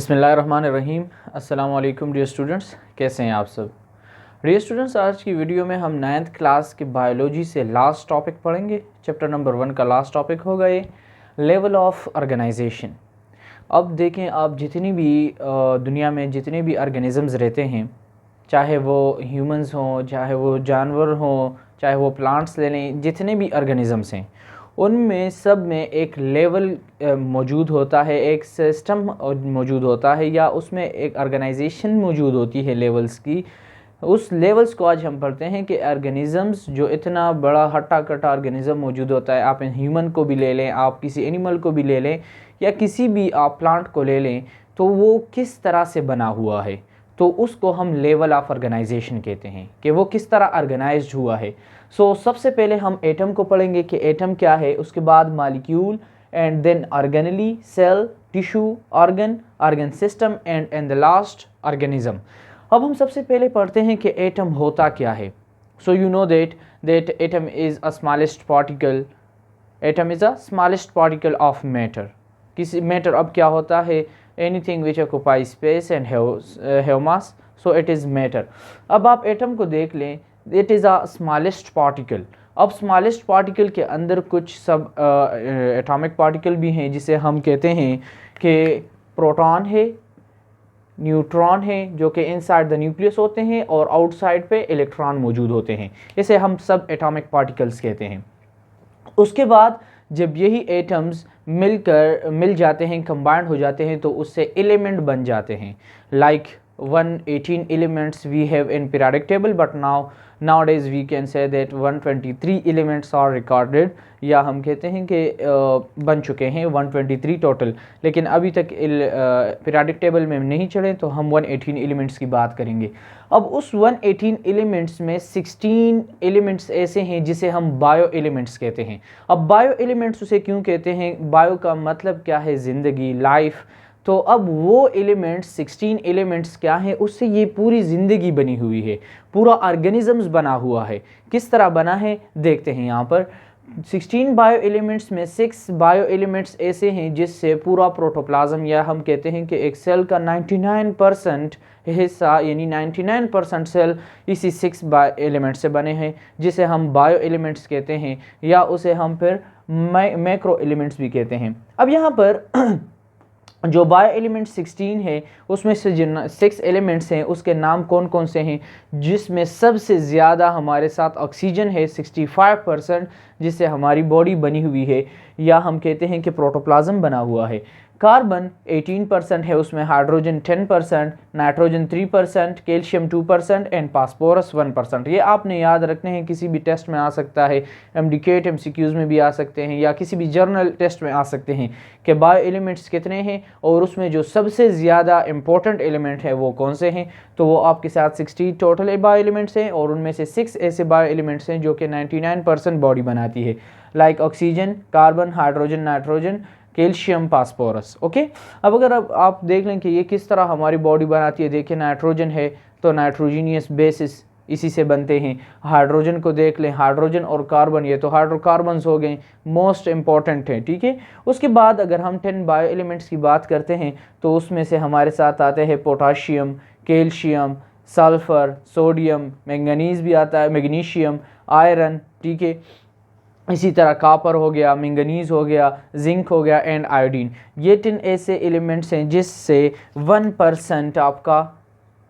बिस्मिल्लाहिर्रहमानिर्रहीम। अस्सलाम वालेकुम डियर स्टूडेंट्स, कैसे हैं आप सब। डियर स्टूडेंट्स, आज की वीडियो में हम 9th क्लास के बायोलॉजी से लास्ट टॉपिक पढ़ेंगे। चैप्टर नंबर 1 का लास्ट टॉपिक होगा ये लेवल ऑफ ऑर्गेनाइजेशन। अब देखें, आप जितनी भी दुनिया में जितने भी ऑर्गेनिज़म्स रहते हैं, चाहे वो ह्यूमंस हों, चाहे वो जानवर हों, चाहे वो प्लांट्स ले लें, जितने भी ऑर्गेनिज़म्स हैं उनमें सब में एक लेवल मौजूद होता है, एक सिस्टम मौजूद होता है, या उसमें एक ऑर्गेनाइजेशन मौजूद होती है लेवल्स की। उस लेवल्स को आज हम पढ़ते हैं कि ऑर्गेनिज़म्स जो इतना बड़ा हट्टा कट्टा ऑर्गेनिज़म मौजूद होता है, आप ह्यूमन को भी ले लें, आप किसी एनिमल को भी ले लें, या किसी भी आप प्लांट को ले लें, तो वो किस तरह से बना हुआ है, तो उसको हम लेवल ऑफ ऑर्गेनाइजेशन कहते हैं कि वो किस तरह ऑर्गेनाइज्ड हुआ है। सबसे पहले हम एटम को पढ़ेंगे कि एटम क्या है, उसके बाद molecule, and then organelle, cell, tissue, organ system, and the last organism. अब हम सबसे पहले पढ़ते हैं कि एटम होता क्या है। So you know that atom is a smallest particle. Atom is a smallest particle of matter. किसी मैटर अब क्या होता है, anything which occupy space and have mass, so it is matter. अब आप एटम को देख लें, it is a smallest particle. अब स्मॉलेस्ट पार्टिकल के अंदर कुछ सब एटॉमिक पार्टिकल भी हैं, जिसे हम कहते हैं कि प्रोटॉन है, न्यूट्रॉन है, जो कि इनसाइड द न्यूक्लियस होते हैं, और आउटसाइड पे इलेक्ट्रॉन मौजूद होते हैं। इसे हम सब एटॉमिक पार्टिकल्स कहते हैं। उसके बाद जब यही एटम्स मिल जाते हैं, कंबाइंड हो जाते हैं, तो उससे एलिमेंट बन जाते हैं। Like 118 elements we have in periodic table, but nowadays we can say that 123 elements are recorded, या हम कहते हैं कि बन चुके हैं 123 टोटल, लेकिन अभी तक पीरियडिक टेबल में नहीं चढ़े, तो हम 118 एलिमेंट्स की बात करेंगे। अब उस 118 एलिमेंट्स में 16 एलिमेंट्स ऐसे हैं जिसे हम बायो एलिमेंट्स कहते हैं। अब बायो एलिमेंट्स उसे क्यों कहते हैं, बायो का मतलब क्या है, ज़िंदगी, लाइफ। तो अब वो एलिमेंट्स 16 एलिमेंट्स क्या हैं, उससे ये पूरी ज़िंदगी बनी हुई है, पूरा ऑर्गेनिज़म्स बना हुआ है। किस तरह बना है देखते हैं। यहाँ पर 16 बायो एलिमेंट्स में 6 बायो एलिमेंट्स ऐसे हैं जिससे पूरा प्रोटोप्लाज्म, या हम कहते हैं कि एक सेल का 99% हिस्सा, यानी 99% सेल इसी 6 बायो एलिमेंट्स से बने हैं, जिसे हम बायो एलिमेंट्स कहते हैं, या उसे हम फिर मैक्रो एलिमेंट्स भी कहते हैं। अब यहाँ पर जो बायो एलिमेंट 16 है, उसमें से जिन 6 एलिमेंट्स हैं उसके नाम कौन कौन से हैं, जिसमें सबसे ज़्यादा हमारे साथ ऑक्सीजन है 65%, जिससे हमारी बॉडी बनी हुई है, या हम कहते हैं कि प्रोटोप्लाज्म बना हुआ है। कार्बन 18% है, उसमें hydrogen 10%, nitrogen 3%, calcium 2% and phosphorus 1%। ये आपने याद रखने हैं, किसी भी टेस्ट में आ सकता है, MDK MCQs में भी आ सकते हैं, या किसी भी जर्नल टेस्ट में आ सकते हैं कि बायो एलिमेंट्स कितने हैं, और उसमें जो सबसे ज़्यादा इंपॉर्टेंट एलिमेंट है वो कौन से हैं। तो वो आपके साथ 60 टोटल बायो एलिमेंट्स हैं, और उनमें से 6 ऐसे बायो एलिमेंट्स हैं जो कि 99% बॉडी बनाती है, like oxygen, carbon, hydrogen, nitrogen, calcium, phosphorus. Okay, अब अगर आप देख लें कि ये किस तरह हमारी बॉडी बनाती है, देखिए नाइट्रोजन है तो नाइट्रोजीनियस बेसिस इसी से बनते हैं। हाइड्रोजन को देख लें, हाइड्रोजन और कार्बन, ये तो हाइड्रोकार्बन्स हो गए, मोस्ट इंपॉर्टेंट हैं, ठीक है। उसके बाद अगर हम 10 बायो एलिमेंट्स की बात करते हैं, तो उसमें से हमारे साथ आते हैं potassium, calcium, sulphur, sodium, manganese भी आता है, मैग्नीशियम, आयरन, ठीक है। इसी तरह कापर हो गया, मैंगनीज़ हो गया, जिंक हो गया, एंड आयोडीन। ये 10 ऐसे एलिमेंट्स हैं जिससे 1% आपका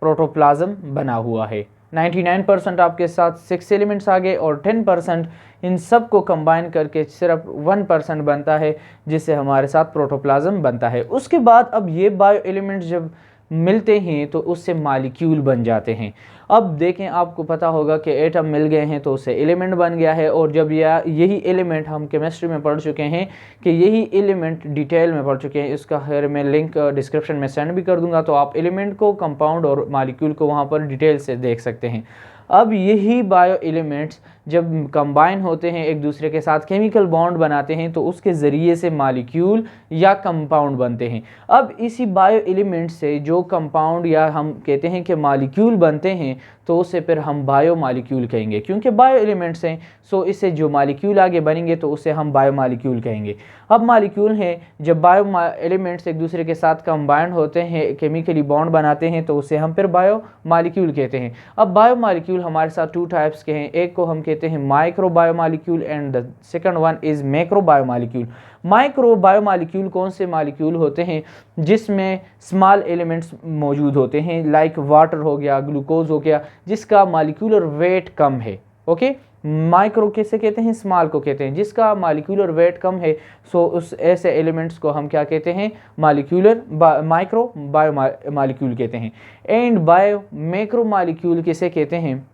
प्रोटोप्लाज्म बना हुआ है। 99% आपके साथ 6 एलिमेंट्स आ गए, और 10% इन सब को कंबाइन करके सिर्फ 1% बनता है, जिससे हमारे साथ प्रोटोप्लाज्म बनता है। उसके बाद अब ये बायो एलिमेंट्स जब मिलते हैं तो उससे मॉलिक्यूल बन जाते हैं। अब देखें, आपको पता होगा कि एटम मिल गए हैं तो उससे एलिमेंट बन गया है, और जब यही एलिमेंट हम केमिस्ट्री में पढ़ चुके हैं कि यही एलिमेंट डिटेल में पढ़ चुके हैं, इसका खैर मैं लिंक डिस्क्रिप्शन में सेंड भी कर दूंगा, तो आप एलिमेंट को, कंपाउंड और मॉलिक्यूल को वहाँ पर डिटेल से देख सकते हैं। अब यही बायो एलिमेंट्स जब कंबाइन होते हैं एक दूसरे के साथ, केमिकल बॉन्ड बनाते हैं, तो उसके ज़रिए से मॉलिक्यूल या कंपाउंड बनते हैं। अब इसी बायो एलिमेंट से जो कंपाउंड या हम कहते हैं कि मॉलिक्यूल बनते हैं, तो उसे फिर हम बायो मॉलिक्यूल कहेंगे, क्योंकि बायो एलिमेंट्स हैं, सो इससे जो मॉलिक्यूल आगे बनेंगे तो उसे हम बायो मॉलिक्यूल कहेंगे। अब मॉलिक्यूल हैं, जब बायो एलिमेंट्स एक दूसरे के साथ कंबाइंड होते हैं, केमिकली बॉन्ड बनाते हैं, तो उसे हम फिर बायो मॉलिक्यूल कहते हैं। अब बायो मॉलिक्यूल हमारे साथ टू टाइप्स के हैं, एक को हम कहते हैं micro bio molecule and the second one is macro bio molecule. Micro bio molecule कौन से मॉलिक्यूल होते हैं? जिसमें स्मॉल एलिमेंट्स मौजूद होते हैं, लाइक वाटर हो गया, ग्लूकोज हो गया, जिसका मॉलिक्यूलर वेट कम है। ओके, माइक्रो किसे कहते हैं? स्मॉल को कहते हैं, जिसका मॉलिक्यूलर वेट कम है। सो उस ऐसे एलिमेंट्स को हम क्या कहते हैं? माइक्रो बायो मॉलिक्यूल कहते हैं। एंड बायो मैक्रो मॉलिक्यूल किसे कहते हैं,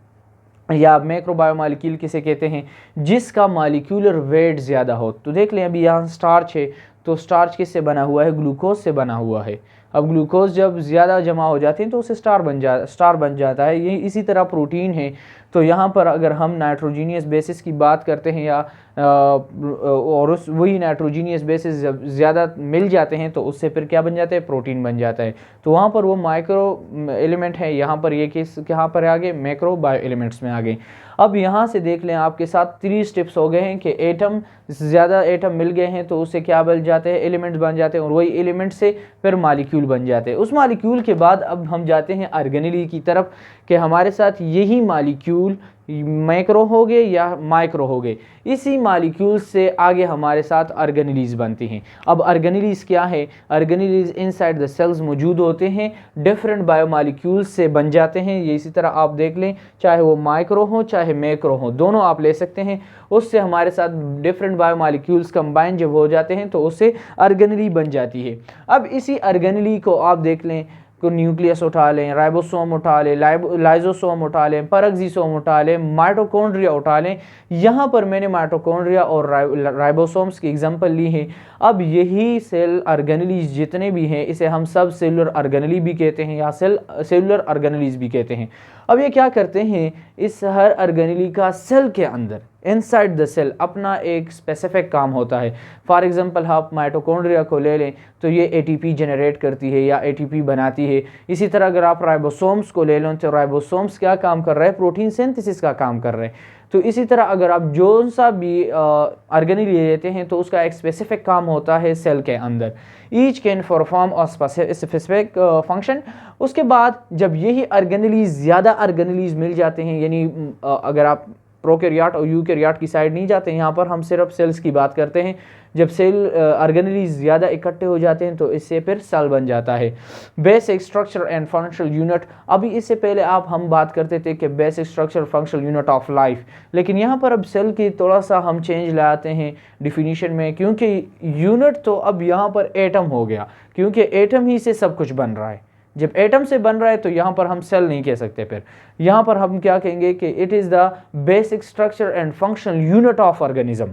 या मैक्रो बायो मॉलिक्यूल किसे कहते हैं? जिसका मॉलिक्यूलर वेट ज़्यादा हो। तो देख लें, अभी यहाँ स्टार्च है, तो स्टार्च किससे बना हुआ है? ग्लूकोज से बना हुआ है। अब ग्लूकोज जब ज़्यादा जमा हो जाते हैं तो उसे स्टार बन जाता है। ये इसी तरह प्रोटीन है, तो यहाँ पर अगर हम नाइट्रोजीनियस बेसिस की बात करते हैं या और उस वही नाइट्रोजीनियस बेसिस जब ज़्यादा मिल जाते हैं तो उससे फिर क्या बन जाता है? प्रोटीन बन जाता है। तो वहाँ पर वो माइक्रो एलिमेंट है, यहाँ पर ये किस कहाँ पर आ गए? मैक्रो बायो एलिमेंट्स में आ गए। अब यहाँ से देख लें, आपके साथ 3 स्टेप्स हो गए हैं कि एटम, ज़्यादा एटम मिल गए हैं तो उससे क्या बन जाते हैं? एलिमेंट्स बन जाते हैं, और वही एलिमेंट से फिर मॉलिक्यूल बन जाते हैं। उस मॉलिक्यूल के बाद अब हम जाते हैं ऑर्गेनेली की तरफ कि हमारे साथ यही मॉलिक्यूल मैक्रो हो गए या माइक्रो हो गए। इसी मॉलिक्यूल से आगे हमारे साथ ऑर्गेनेलीज बनती हैं। अब ऑर्गेनेलीज क्या है? ऑर्गेनेलीज इनसाइड द सेल्स मौजूद होते हैं, डिफरेंट बायोमॉलिक्यूल्स से बन जाते हैं। ये इसी तरह आप देख लें, चाहे वो माइक्रो हो चाहे मैक्रो हो, दोनों आप ले सकते हैं। उससे हमारे साथ डिफरेंट बायोमॉलिक्यूल्स कंबाइन जब हो जाते हैं तो उससे ऑर्गेनेली बन जाती है। अब इसी ऑर्गेनेली को आप देख लें, को न्यूक्लियस उठा लें, राइबोसोम उठा लें, लाइजोसोम उठा लें, परऑक्सीसोम उठा लें, माइटोकॉन्ड्रिया उठा लें। यहाँ पर मैंने माइटोकॉन्ड्रिया और राइबोसोम्स की एग्जांपल ली है। अब यही सेल ऑर्गेनेलीज जितने भी हैं, इसे हम सब सेलुलर ऑर्गेनेली भी कहते हैं या सेलुलर ऑर्गेनेलीज भी कहते हैं। अब ये क्या करते हैं? इस हर ऑर्गेनेली का सेल के अंदर, इनसाइड द सेल, अपना एक स्पेसिफिक काम होता है। फॉर एग्जांपल आप माइटोकॉन्ड्रिया को ले लें तो ये एटीपी जनरेट करती है या एटीपी बनाती है। इसी तरह अगर आप राइबोसोम्स को ले लें तो राइबोसोम्स क्या काम कर रहे हैं? प्रोटीन सिंथेसिस का काम कर रहे हैं। तो इसी तरह अगर आप जो सा भी ऑर्गेनेली लेते हैं तो उसका एक स्पेसिफिक काम होता है सेल के अंदर। Each can perform a specific function. उसके बाद जब यही ऑर्गेनेलीज, ज़्यादा ऑर्गेनेलीज मिल जाते हैं, यानी अगर आप प्रोकैरियोट और यूकैरियोट की साइड नहीं जाते, यहाँ पर हम सिर्फ सेल्स की बात करते हैं। जब सेल ऑर्गेनेलीज ज़्यादा इकट्ठे हो जाते हैं तो इससे फिर सेल बन जाता है। Basic structure and functional unit, अभी इससे पहले हम बात करते थे कि basic structure functional unit of life, लेकिन यहाँ पर अब सेल की थोड़ा सा हम चेंज लाते हैं डिफिनीशन में, क्योंकि यूनिट तो अब यहाँ पर एटम हो गया, क्योंकि एटम ही से सब कुछ बन रहा है। जब एटम से बन रहा है तो यहाँ पर हम सेल नहीं कह सकते, फिर यहाँ पर हम क्या कहेंगे कि it is the basic structure and functional unit of organism.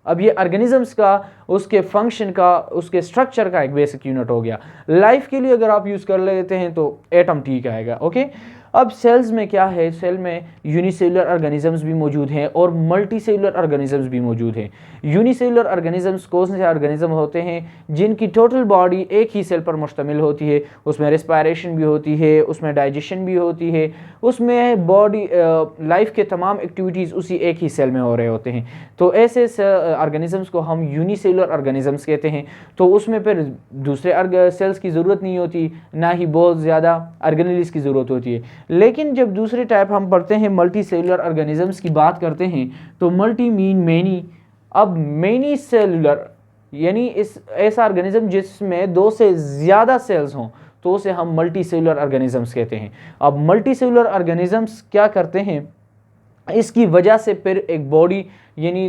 अब ये ऑर्गेनिजम्स का, उसके फंक्शन का, उसके स्ट्रक्चर का एक बेसिक यूनिट हो गया। लाइफ के लिए अगर आप यूज़ कर लेते हैं तो एटम ठीक आएगा। ओके, अब सेल्स में क्या है? सेल में यूनिसेलुलर ऑर्गेनिजम्स भी मौजूद हैं और मल्टी सेलुलर ऑर्गेनिजम्स भी मौजूद हैं। यूनिसेलुलर ऑर्गेनिजम्स कौन से ऑर्गेनिज्म होते हैं? जिनकी टोटल बॉडी एक ही सेल पर मुश्तमिल होती है, उसमें रेस्पायरेशन भी होती है, उसमें डाइजेशन भी होती है, उसमें बॉडी लाइफ के तमाम एक्टिविटीज़ उसी एक ही सेल में हो रहे होते हैं। तो ऐसे ऑर्गेनिजम्स को हम यूनिसेलुलर ऑर्गेनिजम्स कहते हैं। तो उसमें फिर दूसरे सेल्स की ज़रूरत नहीं होती, ना ही बहुत ज़्यादा ऑर्गेनेलीज की ज़रूरत होती है। लेकिन जब दूसरे टाइप हम पढ़ते हैं, मल्टी सेलुलर ऑर्गेनिजम्स की बात करते हैं, तो मल्टी मीन मैनी। अब मैनी सेलुलर यानी इस ऐसा ऑर्गेनिज्म जिसमें 2 से ज़्यादा सेल्स हों, तो उसे हम मल्टी सेलुलर ऑर्गेनिजम्स कहते हैं। अब मल्टी सेलुलर ऑर्गेनिजम्स क्या करते हैं? इसकी वजह से फिर एक बॉडी यानी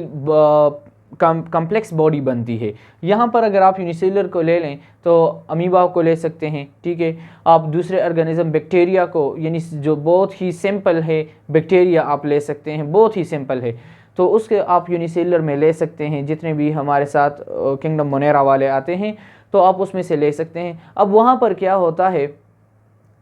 कॉम्प्लेक्स बॉडी बनती है। यहाँ पर अगर आप यूनिसेलुलर को ले लें तो अमीबा को ले सकते हैं, ठीक है। आप दूसरे ऑर्गेनिज्म बैक्टीरिया को, यानी जो बहुत ही सिंपल है, बैक्टीरिया आप ले सकते हैं, बहुत ही सिंपल है, तो उसके आप यूनिसेलुलर में ले सकते हैं। जितने भी हमारे साथ किंगडम मोनेरा वाले आते हैं तो आप उसमें से ले सकते हैं। अब वहाँ पर क्या होता है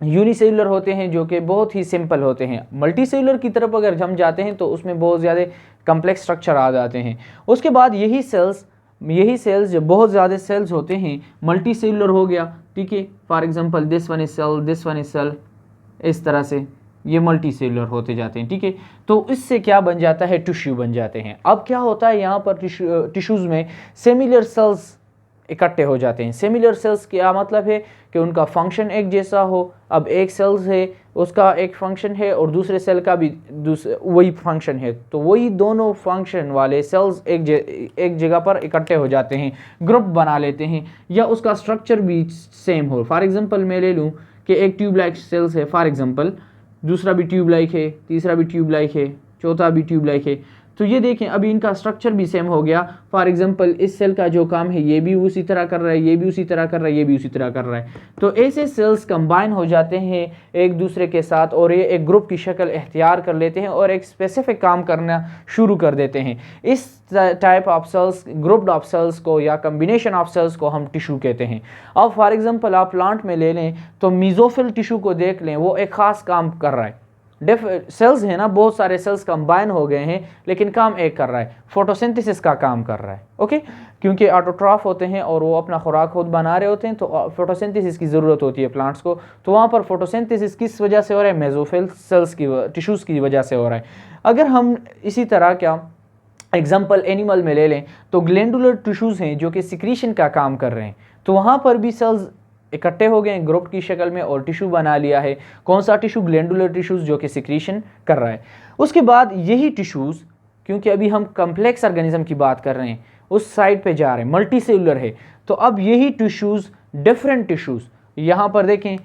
यूनिसेलुलर होते हैं जो कि बहुत ही सिंपल होते हैं। मल्टीसेलुलर की तरफ अगर हम जाते हैं तो उसमें बहुत ज़्यादा कम्प्लेक्स स्ट्रक्चर आ जाते हैं। उसके बाद यही सेल्स जो बहुत ज़्यादा सेल्स होते हैं मल्टी सेलुलर हो गया, ठीक है। For example this one is cell, this one is cell, इस तरह से ये मल्टी सेलुलर होते जाते हैं, ठीक है। तो इससे क्या बन जाता है, टिश्यू बन जाते हैं। अब क्या होता है यहाँ पर टिश्यूज़ में सेमिलर सेल्स इकट्ठे हो जाते हैं। सेमिलर सेल्स क्या मतलब है कि उनका फंक्शन एक जैसा हो। अब एक सेल्स है उसका एक फंक्शन है और दूसरे सेल का भी वही फंक्शन है, तो वही दोनों फंक्शन वाले सेल्स एक जगह पर इकट्ठे हो जाते हैं, ग्रुप बना लेते हैं, या उसका स्ट्रक्चर भी सेम हो। फॉर एग्जांपल मैं ले लूँ कि एक ट्यूब लाइक सेल्स है, फॉर एग्जांपल दूसरा भी ट्यूब लाइक है, तीसरा भी ट्यूब लाइक है, चौथा भी ट्यूब लाइक है। तो ये देखें अभी इनका स्ट्रक्चर भी सेम हो गया। फॉर एग्जांपल इस सेल का जो काम है ये भी उसी तरह कर रहा है, ये भी उसी तरह कर रहा है, ये भी उसी तरह कर रहा है। तो ऐसे सेल्स कंबाइन हो जाते हैं एक दूसरे के साथ और ये एक ग्रुप की शक्ल इख्तियार कर लेते हैं और एक स्पेसिफिक काम करना शुरू कर देते हैं। इस type of cells, grouped of cells को या कम्बिनेशन ऑफ सेल्स को हम टिश्यू कहते हैं। अब फॉर एग्जांपल आप प्लांट में ले लें तो मीजोफिल टिश्यू को देख लें, वो एक ख़ास काम कर रहा है। सेल्स है ना, बहुत सारे सेल्स कंबाइन हो गए हैं लेकिन काम एक कर रहा है, फोटोसिंथेसिस का काम कर रहा है, ओके। क्योंकि ऑटोट्रॉफ होते हैं और वो अपना खुराक खुद बना रहे होते हैं, तो फोटोसिंथेसिस की ज़रूरत होती है प्लांट्स को। तो वहाँ पर फोटोसिंथेसिस किस वजह से हो रहा है, मेसोफिल सेल्स की टिश्यूज़ की वजह से हो रहा है। अगर हम इसी तरह क्या एग्जाम्पल एनिमल में ले लें तो ग्लैंडुलर टिश्यूज़ हैं जो कि सिक्रीशन का काम कर रहे हैं, तो वहाँ पर भी सेल्स इकट्ठे हो गए ग्रुप की शक्ल में और टिश्यू बना लिया है। कौन सा टिश्यू, ग्लैंडुलर टिश्यूज़ जो कि सिक्रीशन कर रहा है। उसके बाद यही टिश्यूज़, क्योंकि अभी हम कम्प्लेक्स ऑर्गेनिज्म की बात कर रहे हैं, उस साइड पे जा रहे हैं, मल्टी सेलुलर है, तो अब यही टिश्यूज़, डिफरेंट टिश्यूज़ यहाँ पर देखें।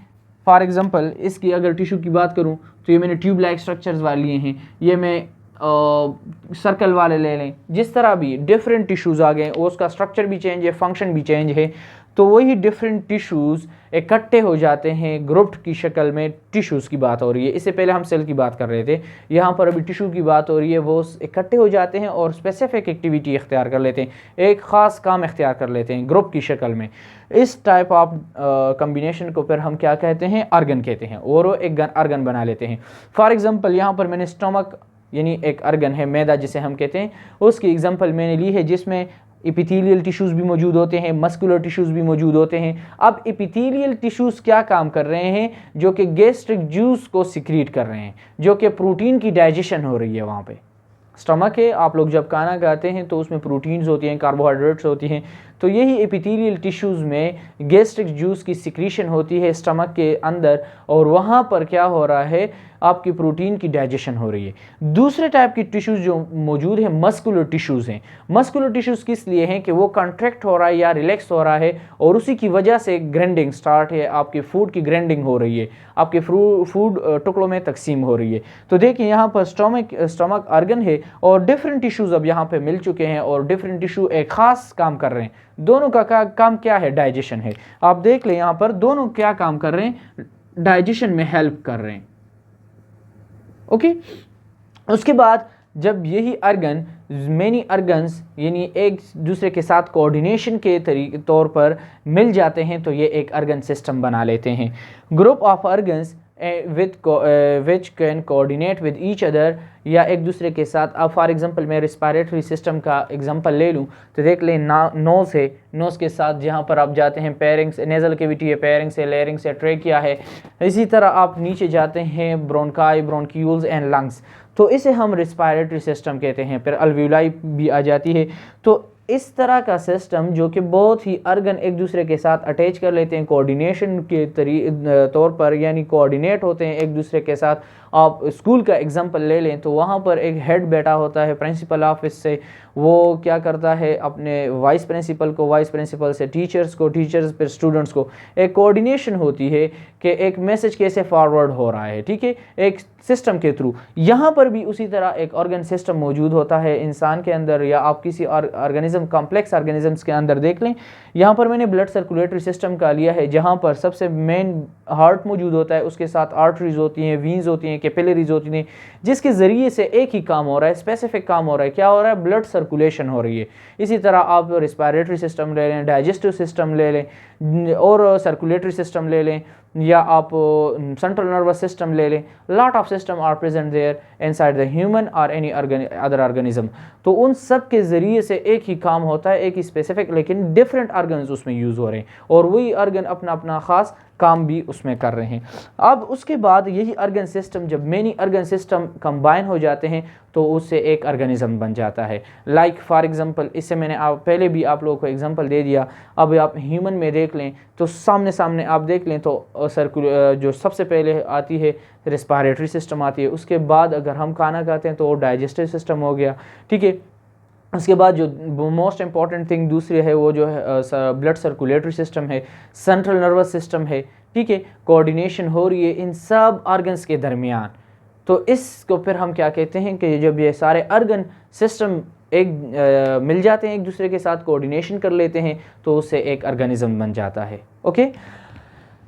फॉर एग्जांपल इसकी अगर टिश्यू की बात करूँ तो ये मैंने ट्यूब लाइक स्ट्रक्चर्स वाले लिए हैं, ये मैं सर्कल वाले ले लें, जिस तरह भी डिफरेंट टिश्यूज़ आ गए, उसका स्ट्रक्चर भी चेंज है, फंक्शन भी चेंज है। तो वही डिफरेंट टिश्यूज़ इकट्ठे हो जाते हैं ग्रुप्ड की शक्ल में। टिश्यूज़ की बात हो रही है, इससे पहले हम सेल की बात कर रहे थे, यहाँ पर अभी टिश्यू की बात हो रही है। वो इकट्ठे हो जाते हैं और स्पेसिफिक एक्टिविटी इख्तियार कर लेते हैं, एक ख़ास काम इख्तियार कर लेते हैं ग्रुप की शक्ल में। इस टाइप ऑफ कम्बिनेशन को फिर हम क्या कहते हैं, आर्गन कहते हैं, और वो एक आर्गन बना लेते हैं। फॉर एग्जाम्पल यहाँ पर मैंने स्टमक यानी एक आर्गन है, मैदा जिसे हम कहते हैं, उसकी एग्जांपल मैंने ली है, जिसमें एपिथेलियल टिश्यूज़ भी मौजूद होते हैं, मस्कुलर टिश्यूज़ भी मौजूद होते हैं। अब एपिथेलियल टिश्यूज़ क्या काम कर रहे हैं, जो कि गैस्ट्रिक जूस को सिक्रीट कर रहे हैं, जो कि प्रोटीन की डाइजेशन हो रही है। वहाँ पे स्टमक है, आप लोग जब खाना खाते हैं तो उसमें प्रोटीन्स होती हैं, कार्बोहाइड्रेट्स होती हैं, तो यही एपिथेलियल टिश्यूज़ में गैस्ट्रिक जूस की सिक्रीशन होती है स्टमक के अंदर, और वहाँ पर क्या हो रहा है, आपकी प्रोटीन की डाइजेशन हो रही है। दूसरे टाइप की टिश्यूज़ जो मौजूद है मस्कुलर टिश्यूज़ हैं। मस्कुलर टिश्यूज़ किस लिए हैं कि वो कॉन्ट्रैक्ट हो रहा है या रिलैक्स हो रहा है, और उसी की वजह से ग्राइंडिंग स्टार्ट है, आपके फूड की ग्राइंडिंग हो रही है, आपके फूड टुकड़ों में तकसीम हो रही है। तो देखिए यहाँ पर स्टमक आर्गन है और डिफरेंट टिश्यूज़ अब यहाँ पे मिल चुके हैं, और डिफरेंट टिश्यू एक ख़ास काम कर रहे हैं। दोनों का काम क्या है, डाइजेशन है। आप देख लें यहाँ पर दोनों क्या काम कर रहे हैं, डाइजेशन में हेल्प कर रहे हैं, ओके। उसके बाद जब यही अर्गन मेनी अर्गन्स यानी एक दूसरे के साथ कोऑर्डिनेशन के तौर पर मिल जाते हैं, तो ये एक अर्गन सिस्टम बना लेते हैं। Group of organs which can coordinate with each other, या एक दूसरे के साथ। अब फॉर एग्जांपल मैं रिस्पायरेटरी सिस्टम का एग्जांपल ले लूँ तो देख लें, नोज़ है, नोज़ के साथ जहाँ पर आप जाते हैं पेरिंग्स, नेज़ल कैविटी है, पेरिंग्स है, लेरिंग्स है, ट्रेकिया है। इसी तरह आप नीचे जाते हैं ब्रोंकाई, ब्रोंक्यूल्स एंड लंग्स, तो इसे हम रिस्पायरेटरी सिस्टम कहते हैं। फिर अल्वियोलाई भी आ जाती है। तो इस तरह का सिस्टम जो कि बहुत ही अर्गन एक दूसरे के साथ अटैच कर लेते हैं कोऑर्डिनेशन के तौर पर, यानी कोऑर्डिनेट होते हैं एक दूसरे के साथ। आप स्कूल का एग्जांपल ले लें तो वहाँ पर एक हेड बैठा होता है प्रिंसिपल ऑफिस से, वो क्या करता है, अपने वाइस प्रिंसिपल को, वाइस प्रिंसिपल से टीचर्स को, टीचर्स फिर स्टूडेंट्स को। एक कोऑर्डिनेशन होती है कि एक मैसेज कैसे फॉरवर्ड हो रहा है, ठीक है, एक सिस्टम के थ्रू। यहाँ पर भी उसी तरह एक ऑर्गन सिस्टम मौजूद होता है इंसान के अंदर, या आप किसी ऑर्गेनिज्म, कॉम्प्लेक्स ऑर्गेनिजम्स के अंदर देख लें। यहाँ पर मैंने ब्लड सर्कुलेटरी सिस्टम का लिया है, जहाँ पर सबसे मेन हार्ट मौजूद होता है, उसके साथ आर्टरीज होती हैं, वीन्स होती हैं, कैपिलरीज होती हैं, जिसके ज़रिए से एक ही काम हो रहा है, स्पेसिफिक काम हो रहा है। क्या हो रहा है, ब्लड सर्कुलेशन हो रही है। इसी तरह आप रिस्पायरेटरी सिस्टम ले लें, डाइजेस्टिव सिस्टम ले लें और सर्कुलेटरी सिस्टम ले लें, या आप सेंट्रल नर्वस सिस्टम ले लें, lot of system are present there inside the human और एनी अदर ऑर्गेनिज्म। तो उन सब के ज़रिए से एक ही काम होता है, एक ही स्पेसिफिक लेकिन डिफरेंट ऑर्गन्स उसमें यूज़ हो रहे हैं और वही ऑर्गन अपना अपना ख़ास काम भी उसमें कर रहे हैं। अब उसके बाद यही ऑर्गन सिस्टम, जब मेनी ऑर्गन सिस्टम कंबाइन हो जाते हैं तो उससे एक ऑर्गेनिज्म बन जाता है। लाइक फॉर एग्जांपल, इससे मैंने पहले भी आप लोगों को एग्जांपल दे दिया। अब आप ह्यूमन में देख लें तो सामने सामने आप देख लें तो जो सबसे पहले आती है रेस्पिरेटरी सिस्टम आती है, उसके बाद अगर हम खाना खाते हैं तो डाइजेस्टिव सिस्टम हो गया, ठीक है। उसके बाद जो मोस्ट इंपॉर्टेंट थिंग दूसरी है वो जो है ब्लड सर्कुलेटरी सिस्टम है, सेंट्रल नर्वस सिस्टम है, ठीक है। कोऑर्डिनेशन हो रही है इन सब ऑर्गन्स के दरमियान। तो इसको फिर हम क्या कहते हैं कि जब ये सारे ऑर्गन सिस्टम एक मिल जाते हैं, एक दूसरे के साथ कोऑर्डिनेशन कर लेते हैं तो उससे एक ऑर्गेनिज्म बन जाता है। ओके,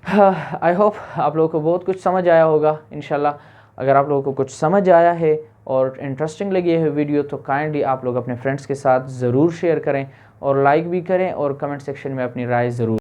आई होप आप लोगों को बहुत कुछ समझ आया होगा इंशाल्लाह। अगर आप लोगों को कुछ समझ आया है और इंटरेस्टिंग लगी है वीडियो तो काइंडली आप लोग अपने फ्रेंड्स के साथ ज़रूर शेयर करें और लाइक भी करें और कमेंट सेक्शन में अपनी राय ज़रूर